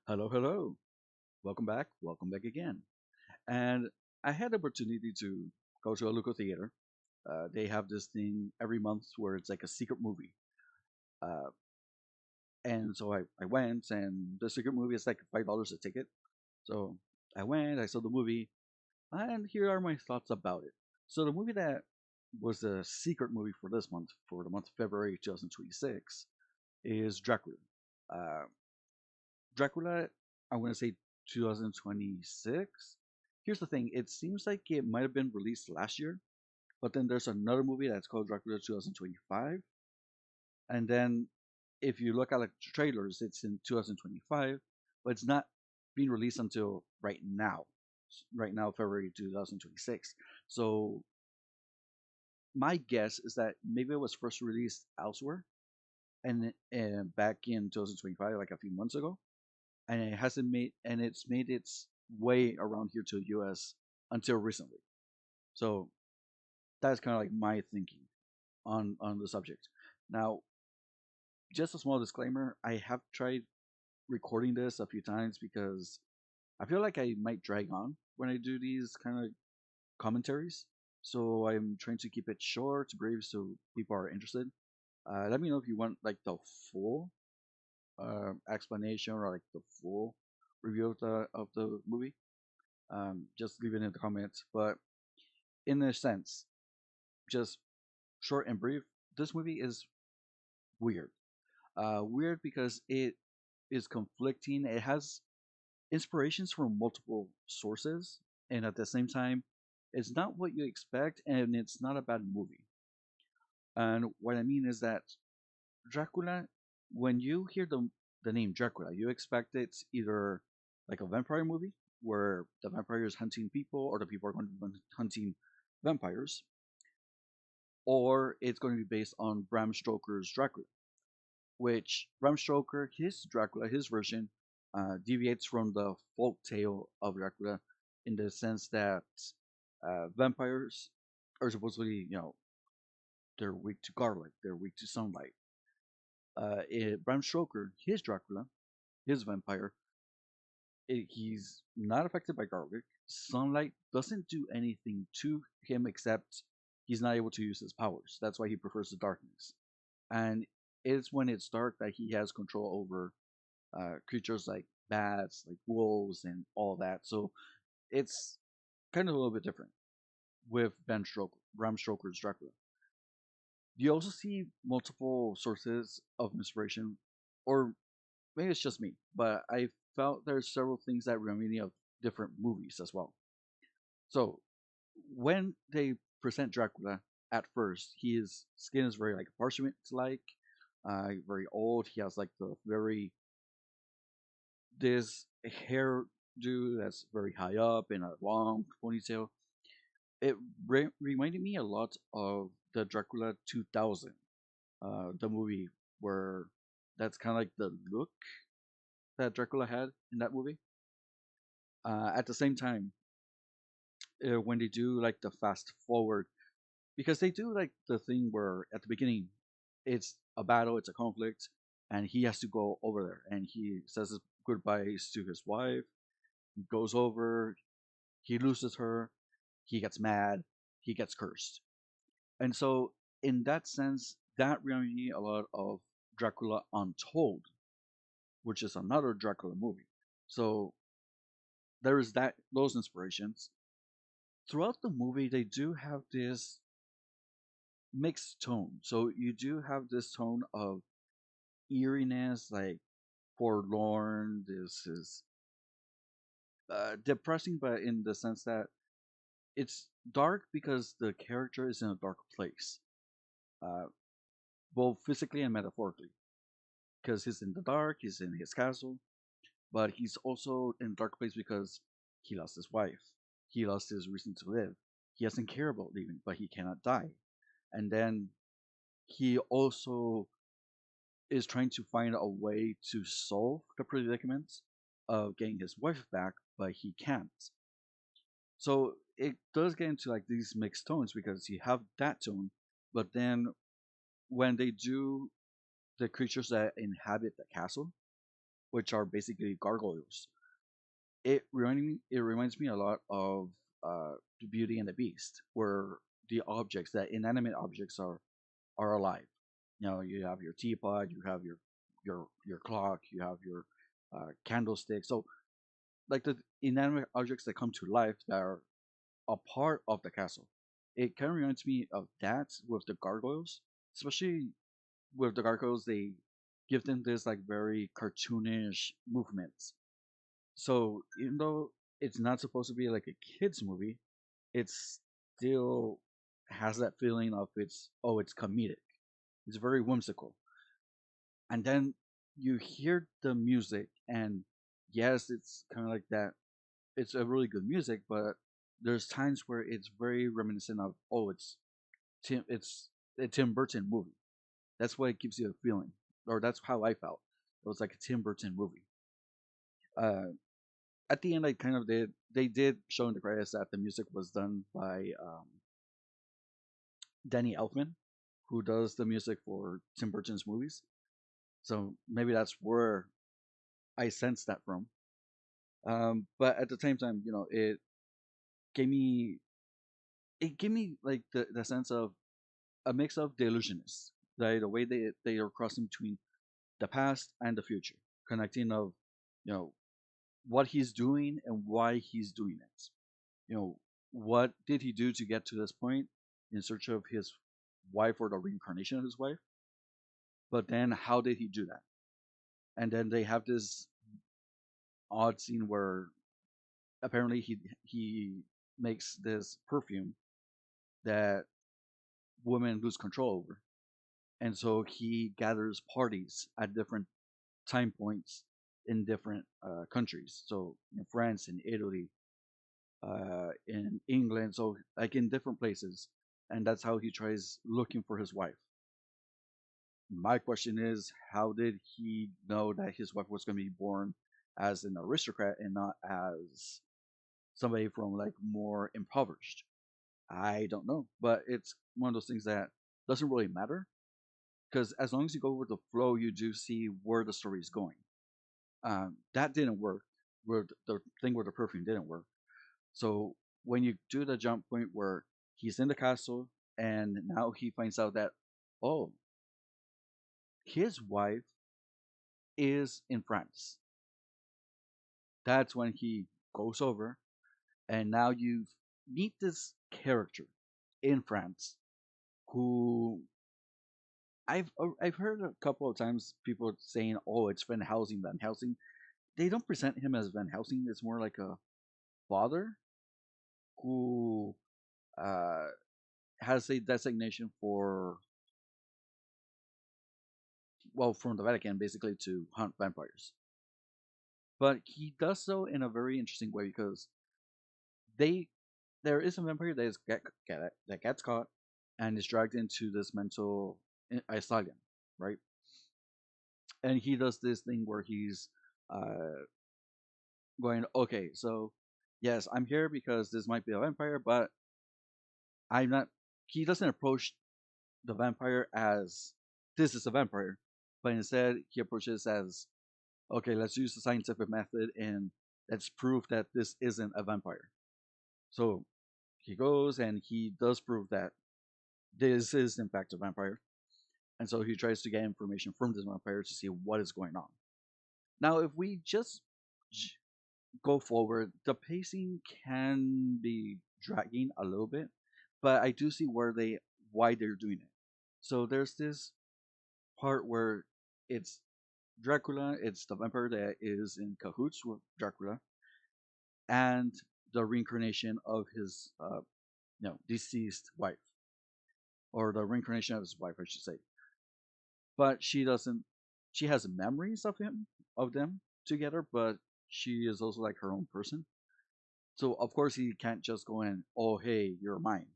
Hello, hello. Welcome back. Welcome back again. And I had the opportunity to go to a local theater. They have this thing every month where it's like a secret movie. Uh, and so I went, and the secret movie is like $5 a ticket. So I went, I saw the movie, and here are my thoughts about it. So the movie that was the secret movie for this month, for the month of February 2026, is Dracula. Uh, Dracula, I want to say 2026. Here's the thing, it seems like it might have been released last year, but then there's another movie that's called Dracula 2025. And then if you look at like trailers, it's in 2025, but it's not being released until right now, February 2026. So my guess is that maybe it was first released elsewhere and back in 2025, like a few months ago, and it's made its way around here to the US until recently. So that's kind of like my thinking on the subject. Now, just a small disclaimer, I have tried recording this a few times because I feel like I might drag on when I do these kind of commentaries. So I'm trying to keep it short, brief, so people are interested. Let me know if you want like the full explanation or like the full review of the movie. Just leave it in the comments. But in a sense, just short and brief, this movie is weird. Weird because it is conflicting. It has inspirations from multiple sources, and at the same time, it's not what you expect, and it's not a bad movie. And what I mean is that Dracula, when you hear the name Dracula, you expect it's either like a vampire movie where the vampire is hunting people, or the people are going to be hunting vampires, or it's going to be based on Bram Stoker's Dracula, which Bram Stoker, his Dracula, his version, deviates from the folk tale of Dracula in the sense that vampires are supposedly, they're weak to garlic, they're weak to sunlight. Bram Stoker, his Dracula, his vampire, he's not affected by garlic. Sunlight doesn't do anything to him except he's not able to use his powers. That's why he prefers the darkness. And it's when it's dark that he has control over creatures like bats, like wolves, and all that. So it's kind of a little bit different with Bram Stoker's Dracula. You also see multiple sources of inspiration, or maybe it's just me, but I felt there's several things that remind me of different movies as well. So when they present Dracula at first, his skin is very like parchment like, very old. He has like the very this hairdo that's very high up in a long ponytail. It reminded me a lot of the Dracula 2000, the movie where that's kind of like the look that Dracula had in that movie. At the same time, when they do like the fast forward, because they do like the thing where at the beginning it's a battle, it's a conflict, and he has to go over there and he says his goodbyes to his wife. He goes over, he loses her, he gets mad, he gets cursed. And so, in that sense, that reminded me a lot of Dracula Untold, which is another Dracula movie. So there is those inspirations. Throughout the movie, they do have this mixed tone. So you do have this tone of eeriness, like forlorn. This is depressing, but in the sense that it's dark because the character is in a dark place, uh, both physically and metaphorically. Because he's in the dark, he's in his castle, but he's also in a dark place because he lost his wife. He lost his reason to live. He doesn't care about living, but he cannot die. And then he also is trying to find a way to solve the predicament of getting his wife back, but he can't. So it does get into like these mixed tones because you have that tone, but then when they do the creatures that inhabit the castle, which are basically gargoyles. It reminds me a lot of the Beauty and the Beast, where the objects, that inanimate objects, are alive. You know, you have your teapot, you have your clock, you have your candlestick. So like the inanimate objects that come to life that are a part of the castle. It kind of reminds me of that with the gargoyles, especially with the gargoyles. They give them this like very cartoonish movements. So even though it's not supposed to be like a kids movie, it still has that feeling of it's comedic. It's very whimsical. And then you hear the music, and yes, it's kind of like that. It's a really good music, but there's times where it's very reminiscent of it's a Tim Burton movie. That's what it gives you a feeling, or that's how I felt. It was like a Tim Burton movie. Uh, at the end, I kind of did. They did show in the credits that the music was done by Danny Elfman, who does the music for Tim Burton's movies. So maybe that's where I sensed that from. But at the same time, gave me it gave me like the sense of a mix of the illusionists, right? The way they are crossing between the past and the future, connecting of you know what he's doing and why he's doing it. You know, what did he do to get to this point in search of his wife or the reincarnation of his wife? But then how did he do that? And then they have this odd scene where apparently he makes this perfume that women lose control over. And so he gathers parties at different time points in different countries. So in France, in Italy, in England, so like in different places. And that's how he tries looking for his wife. My question is, how did he know that his wife was going to be born as an aristocrat and not as somebody from like more impoverished? I don't know, but it's one of those things that doesn't really matter because as long as you go with the flow, you do see where the story is going. That didn't work. Where the thing with the perfume didn't work. So when you do the jump point where he's in the castle and now he finds out that oh, his wife is in France. That's when he goes over and now you meet this character in France who I've heard a couple of times people saying, "Oh, it's Van Helsing, Van Helsing." They don't present him as Van Helsing. It's more like a father who uh, has a designation for from the Vatican basically to hunt vampires. But he does so in a very interesting way because they there is a vampire that that gets caught and is dragged into this mental asylum, right? And he does this thing where he's uh, going, okay, so yes, I'm here because this might be a vampire, but I'm not. He doesn't approach the vampire as this is a vampire, but instead he approaches as okay, let's use the scientific method and let's prove that this isn't a vampire. So he goes and he does prove that this is in fact a vampire, and so he tries to get information from this vampire to see what is going on. Now, if we just go forward, the pacing can be dragging a little bit, but I do see why they're doing it. So there's this part where it's Dracula, it's the vampire that is in cahoots with Dracula, and the reincarnation of his deceased wife, or the reincarnation of his wife, I should say. But she doesn't. She has memories of them together, but she is also like her own person. So of course he can't just go in, oh hey, you're mine.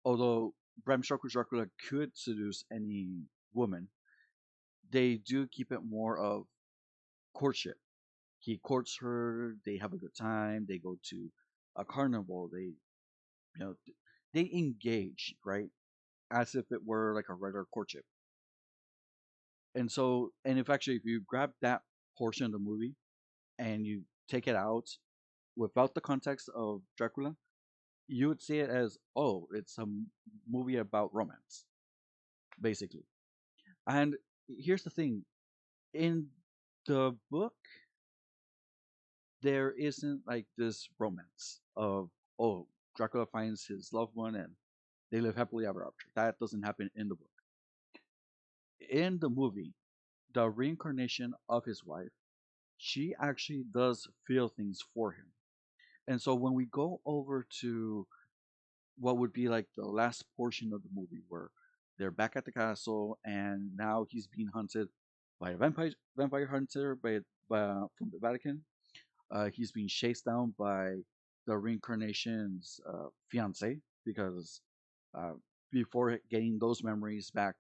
Although Bram Stoker's Dracula could seduce any woman, they do keep it more of courtship. He courts her, they have a good time, they go to a carnival, know they engage, right? As if it were like a regular courtship. And so and if you grab that portion of the movie and you take it out without the context of Dracula, you would see it as, oh, it's a movie about romance, basically. And here's the thing: in the book, there isn't like this romance of, oh, Dracula finds his loved one and they live happily ever after. That doesn't happen in the book. In the movie, the reincarnation of his wife, she actually does feel things for him. And so when we go over to what would be like the last portion of the movie where they're back at the castle and now he's being hunted by a vampire hunter from the Vatican. He's being chased down by the reincarnation's fiance because uh, before getting those memories back,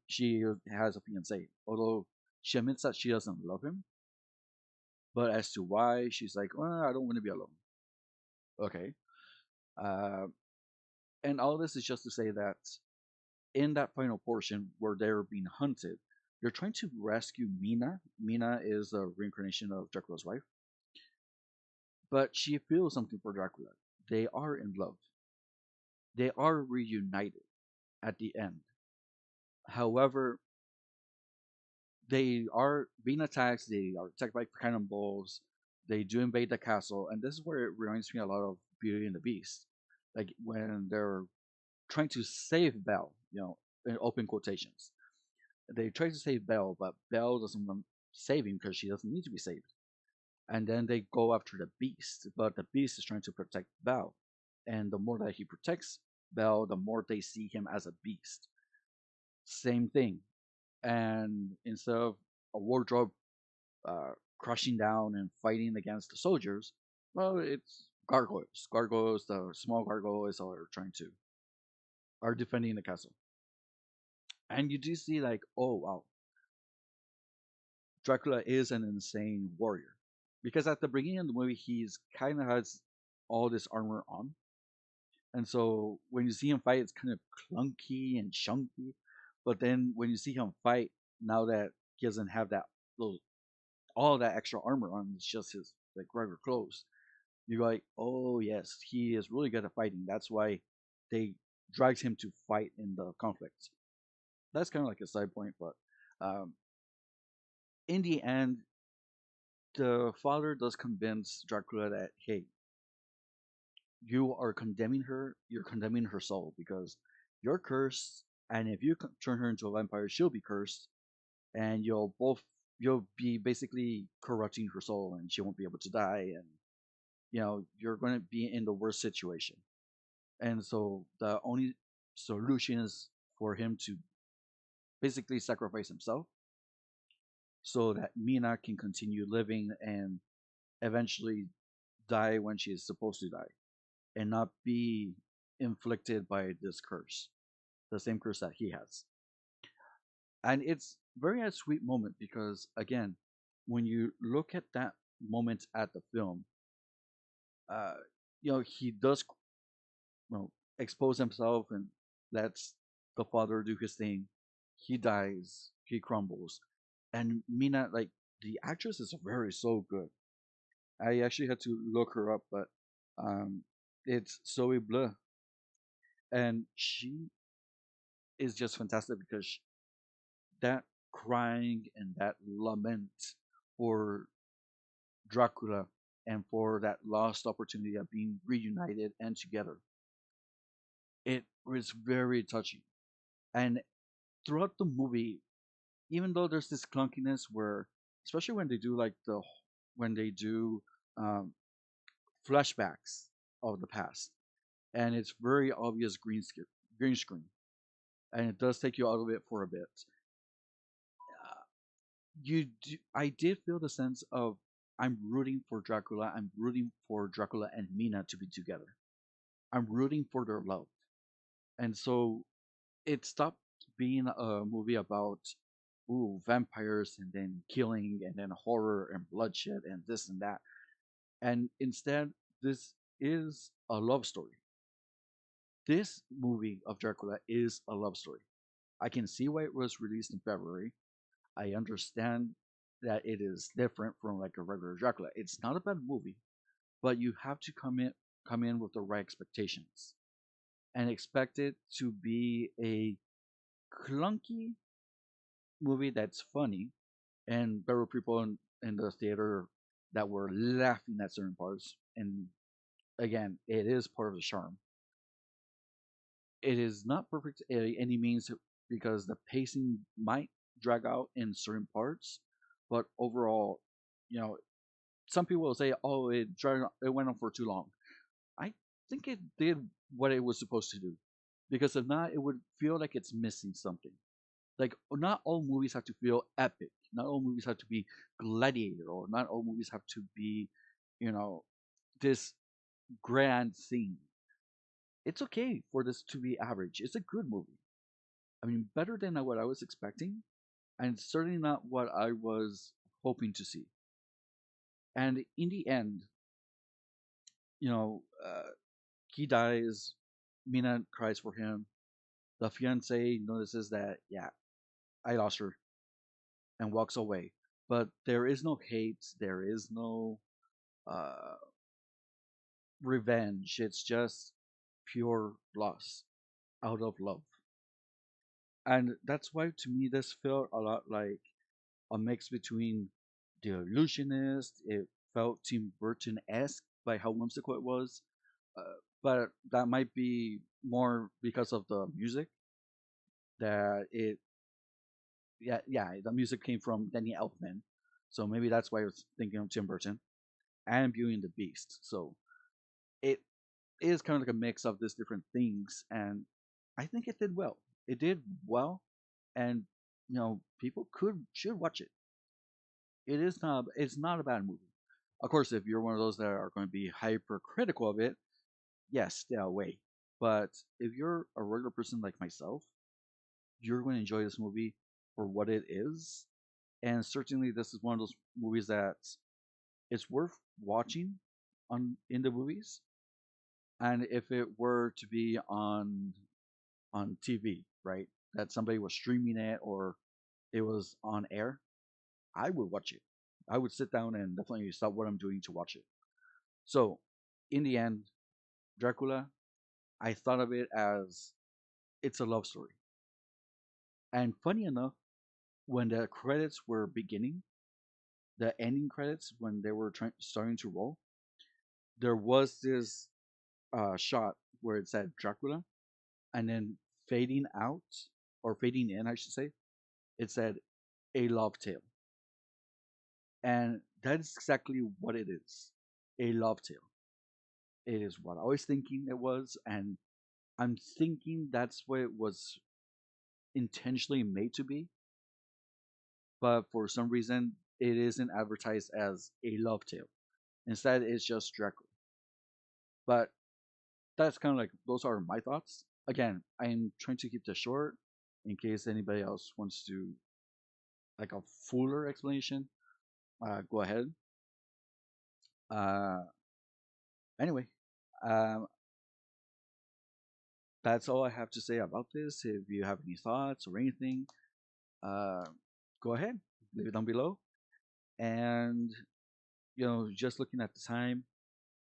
she has a fiance. Although she admits that she doesn't love him, but as to why, she's like, well, I don't want to be alone. Okay. Uh, and all this is just to say that in that final portion where they're being hunted, they're trying to rescue Mina. Mina is a reincarnation of Dracula's wife, but she feels something for Dracula. They are in love. They are reunited at the end. However, they are being attacked. They are attacked by cannonballs. They do invade the castle, and this is where it reminds me a lot of Beauty and the Beast, like when they're trying to save Belle. In open quotations, they try to save Belle, but Belle doesn't want saving because she doesn't need to be saved. And then they go after the Beast, but the Beast is trying to protect Belle, and the more that he protects Belle, the more they see him as a beast. Same thing, and instead of a wardrobe crushing down and fighting against the soldiers, well, it's gargoyles. Gargoyles, the small gargoyles, are defending the castle. And you do see like, oh wow, Dracula is an insane warrior because at the beginning of the movie, he's kind of has all this armor on, and so when you see him fight, it's kind of clunky and chunky. But then when you see him fight, now that he doesn't have that little all that extra armor on, it's just his like regular clothes. You're like, oh yes, he is really good at fighting. That's why they dragged him to fight in the conflict. That's kind of like a side point, but um, in the end, the father does convince Dracula that hey, you are condemning her. You're condemning her soul because you're cursed, and if you turn her into a vampire, she'll be cursed, and you'll be basically corrupting her soul, and she won't be able to die, and you're going to be in the worst situation. And so the only solution is for him to basically sacrifice himself so that Mina can continue living and eventually die when she is supposed to die and not be inflicted by this curse, the same curse that he has. And it's very a sweet moment because again, when you look at that moment at the film, uh, he does expose himself and lets the father do his thing. He dies, he crumbles, and Mina, like the actress, is very so good. I actually had to look her up, but um, it's Zoe Bleu, and she is just fantastic because that crying and that lament for Dracula and for that lost opportunity of being reunited and together, it was very touching. And throughout the movie, even though there's this clunkiness where, especially when they do when they do um, flashbacks of the past, and it's very obvious green screen, and it does take you out of it for a bit. I did feel the sense of I'm rooting for Dracula. I'm rooting for Dracula and Mina to be together. I'm rooting for their love, and so it stopped being a movie about vampires and then killing and then horror and bloodshed and this and that. And instead, this is a love story. This movie of Dracula is a love story. I can see why it was released in February. I understand that it is different from like a regular Dracula. It's not a bad movie, but you have to come in with the right expectations and expect it to be a clunky movie that's funny, and there were people in the theater that were laughing at certain parts. And again, it is part of the charm. It is not perfect at any means because the pacing might drag out in certain parts, but overall, you know, some people will say, "Oh, it went on for too long." I think it did what it was supposed to do, because if not, it would feel like it's missing something. Like not all movies have to feel epic. Not all movies have to be gladiator, or not all movies have to be, you know, this grand thing. It's okay for this to be average. It's a good movie. I mean, better than what I was expecting, and certainly not what I was hoping to see. And in the end, you know, he dies. Mina cries for him. The fiance notices that, yeah, I lost her, and walks away. But there is no hate. There is no uh, revenge. It's just pure loss out of love. And that's why, to me, this felt a lot like a mix between The Illusionist. It felt Tim Burton esque by how whimsical it was, but that might be more because of the music. That it, yeah, yeah, the music came from Danny Elfman, so maybe that's why I was thinking of Tim Burton and Beauty and the Beast. So it is kind of like a mix of these different things, and I think it did well. It did well, and people could should watch it. It's not a bad movie. Of course, if you're one of those that are going to be hypercritical of it, yes, stay away. But if you're a regular person like myself, you're going to enjoy this movie for what it is. And certainly, this is one of those movies that it's worth watching on in the movies. And if it were to be on TV, right, that somebody was streaming it or it was on air, I would watch it. I would sit down and definitely stop what I'm doing to watch it. So, in the end, Dracula, I thought of it as it's a love story. And funny enough, when the credits were beginning, the ending credits, when they were starting to roll, there was this shot where it said Dracula, and then fading out, or fading in, I should say, it said a love tale. And that is exactly what it is, a love tale. It is what I was thinking it was, and I'm thinking that's what it was intentionally made to be, but for some reason it isn't advertised as a love tale. Instead, it's just Dracula. But that's kind of like those are my thoughts. Again, I'm trying to keep this short in case anybody else wants to like a fuller explanation. Go ahead. Uh, anyway, um, that's all I have to say about this. If you have any thoughts or anything, uh, go ahead, leave it down below. And just looking at the time,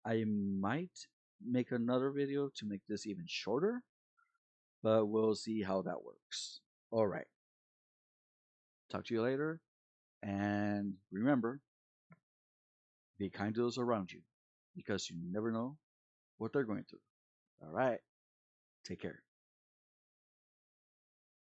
I might make another video to make this even shorter, but we'll see how that works. All right, talk to you later, and remember, be kind to those around you because you never know what they're going through. All right, take care.